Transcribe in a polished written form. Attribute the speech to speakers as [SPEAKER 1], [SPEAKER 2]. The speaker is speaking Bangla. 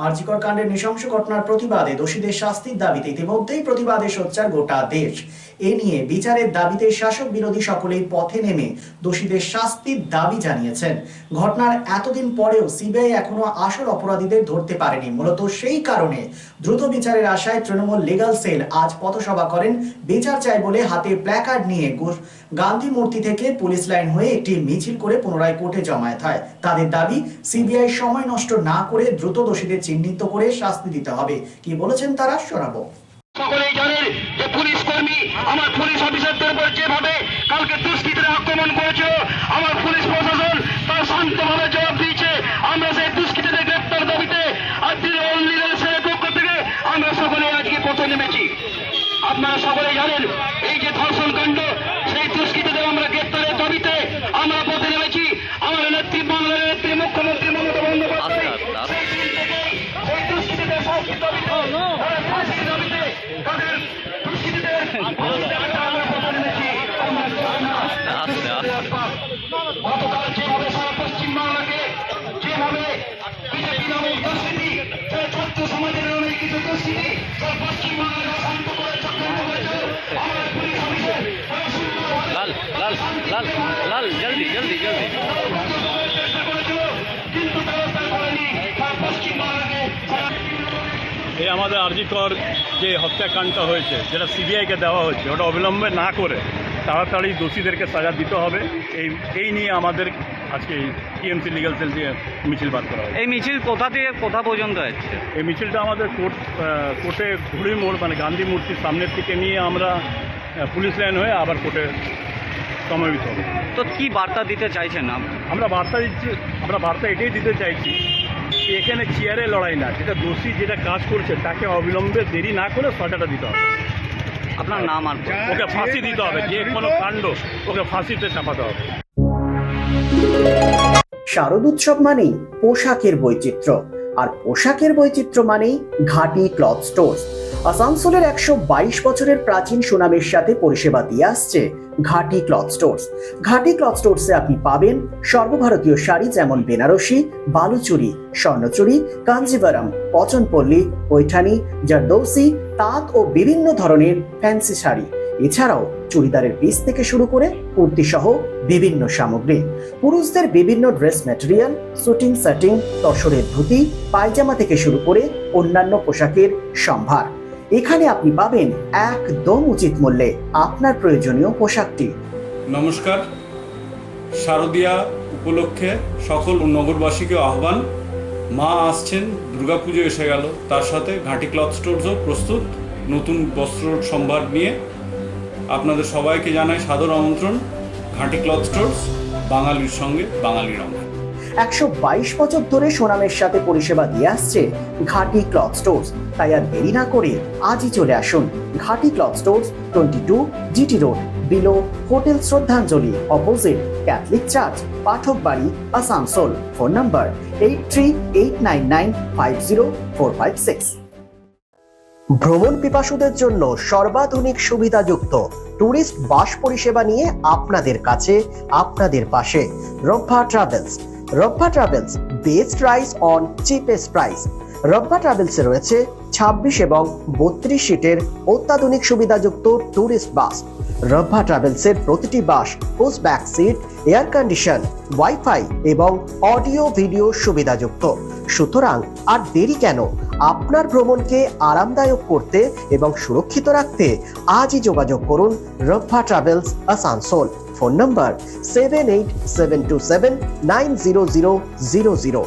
[SPEAKER 1] আরজিকর কাণ্ডের নৃশংস ঘটনার প্রতিবাদে দোষীদের শাস্তির দাবিতে ইতিমধ্যেই প্রতিবাদে সোচ্চার গোটা দেশ। এ নিয়ে বিচারের দাবিতে শাসক বিরোধী সকলেই পথে নেমে দোষীদের শাস্তির দাবি জানিয়েছেন। ঘটনার এতদিন পরেও সিবিআই এখনো আসল অপরাধীদের ধরতে পারেনি। মূলত সেই কারণে দ্রুত বিচারের আশায় তৃণমূল লিগ্যাল সেল আজ পথসভা করেন। বিচার চাই বলে হাতে প্ল্যাকার্ড নিয়ে গান্ধী মূর্তি থেকে পুলিশ লাইন হয়ে একটি মিছিল করে পুনরায় কোর্টে জমায়েত হয়। তাদের দাবি, সিবিআই সময় নষ্ট না করে দ্রুত দোষীদের চিহ্নিত করে শাস্তি দিতে হবে। কি বলেছেন তারা, শোনাবো।
[SPEAKER 2] সকলেই জানেন যে পুলিশ কর্মী আমার পুলিশ অফিসারদের উপর যেভাবে কালকে দুষ্কৃতীরা আক্রমণ করেছিল, আমার পুলিশ প্রশাসন তার শান্তভাবে জবাব দিয়েছে। আমরা সেই দুষ্কৃতীদের গ্রেপ্তার দাবিতে আর তৃণমূল লিগ্যাল সেলের পক্ষ থেকে আমরা সকলে আজকে পথে নেমেছি। আপনারা সকলেই জানেন এই যে ধর্ষণ কাণ্ড, সেই দুষ্কৃতীদের আমরা গ্রেপ্তারের দাবিতে আমরা পথে নেমেছি। আমার নেত্রী, বাংলার নেত্রী মুখ্যমন্ত্রী মমতা বন্দ্যোপাধ্যায় সেই দুষ্কৃতীদের শাস্তির দাবিতে ফাঁসির দাবিতে তাদের দুষ্কৃতীদের আমরা পথে নেমেছি। গতকাল যেভাবে সারা পশ্চিমবাংলাকে যেভাবে বিজেপি নামক দুষ্কৃতি, ছাত্র সমাজের নামে কিছু দুষ্কৃতি পশ্চিমবাংলাকে শান্ত করে চক্রান্ত করেছে, আমার পুলিশ অফিসের চেষ্টা করেছিল কিন্তু ব্যবস্থা করেনি। পশ্চিমবাংলাকে
[SPEAKER 3] এই আমাদের আরজিকর যে হত্যাকাণ্ডটা হয়েছে, যেটা সিবিআইকে দেওয়া হয়েছে, ওটা অবিলম্বে না করে তাড়াতাড়ি দোষীদেরকে সাজা দিতে হবে। এই নিয়ে আমাদের আজকে টিএমসি লিগ্যাল সেল দিয়ে মিছিল বাদ করা হবে।
[SPEAKER 4] এই মিছিল কোথা থেকে কোথা পর্যন্ত আছে?
[SPEAKER 3] এই মিছিলটা আমাদের কোর্টে ঘুড়ি মোড় মানে গান্ধী মূর্তির সামনের থেকে নিয়ে আমরা পুলিশ লাইন হয়ে আবার কোর্টে সমবেত হবে।
[SPEAKER 4] তো কি বার্তা দিতে চাইছেন?
[SPEAKER 3] আমরা বার্তা এটাই দিতে চাইছি, এখানে চেয়ারে লড়াই না, যেটা দোষী যেটা কাজ করছে তাকে অবিলম্বে দেরি না করে সাজাটা দিতে হবে।
[SPEAKER 4] আপনার নাম আর
[SPEAKER 3] ওকে ফাঁসি দিতে হবে, যে কোনো কাণ্ড ওকে ফাঁসিতে চাপাতে হবে।
[SPEAKER 1] শারদ উৎসব মানেই পোশাকের বৈচিত্র্য, আর পোশাকের বৈচিত্র্য মানেই ঘাটি ক্লথ স্টোর্স। আসানসোলের 122 বছরের প্রাচীন সুনামের সাথে পরিষেবা দিয়ে আসছে ঘাটি ক্লথ স্টোর্স। ঘাটি ক্লথ স্টোর্সে আপনি পাবেন সর্বভারতীয় শাড়ি যেমন বেনারসি, বালুচুরি, স্বর্ণচুরি, কাঞ্জিভারাম, পচনপল্লী, পৈঠানি, জারদৌসি, তাঁত ও বিভিন্ন ধরনের ফ্যান্সি শাড়ি। এছাড়াও চুড়িদারের পিস থেকে শুরু করে কুর্তি সহ বিভিন্ন সামগ্রী, পুরুষদের বিভিন্ন ড্রেস ম্যাটেরিয়াল, শুটিং সেটিং, তসরের ধুতি, পায়জামা থেকে শুরু করে অন্যান্য পোশাকের সম্ভার। এখানে আপনি পাবেন একদম উচিত মূল্যে আপনার প্রয়োজনীয় পোশাকটি।
[SPEAKER 5] নমস্কার, শারদীয়া উপলক্ষে সকল নগরবাসীকে আহ্বান। মা আসছেন, দুর্গাপুজো এসে গেল, তার সাথে ঘাটি ক্লথ স্টোরসও প্রস্তুত নতুন বস্ত্র সম্ভার নিয়ে। আপনাদের সবাইকে জানাই সাদর আমন্ত্রণ। ঘাটি ক্লথ স্টোরস, বাঙালির সঙ্গে বাঙালির রঙ।
[SPEAKER 1] 122 বছর ধরে সুনামের সাথে পরিষেবা দিয়ে আসছে ঘাটি ক্লথ স্টোরস। তাই আর দেরি না করে আজই চলে আসুন ঘাটি cloth stores, 22 GT road, below hotel শ্রদ্ধাঞ্জলি, অপোজিট ক্যাথলিক চার্চ, পাঠক বাড়ি, আসানসোল। Phone number 8389950456। ভ্রমণ পিপাসুদের জন্য সর্বাধুনিক সুবিধাযুক্ত ট্যুরিস্ট বাস পরিষেবা নিয়ে আপনাদের কাছে, আপনাদের পাশে Rabba travels. Rabba travels, best rides on cheapest price. Rabba ট্রাভেলসে রয়েছে 26 এবং 32 সিটের অত্যাধুনিক সুবিধাযুক্ত ট্যুরিস্ট বাস। রব্বা ট্রাভেলসের প্রতিটি bus push back seat, air condition, wifi এবং অডিও ভিডিও সুবিধাযুক্ত। সুতরাং আর দেরি কেন? আপনার ভ্রমণকে আরামদায়ক করতে এবং সুরক্ষিত রাখতে আজই যোগাযোগ করুন রব্বা ট্রাভেলস, আসানসোল। ফোন নম্বর 7872790000।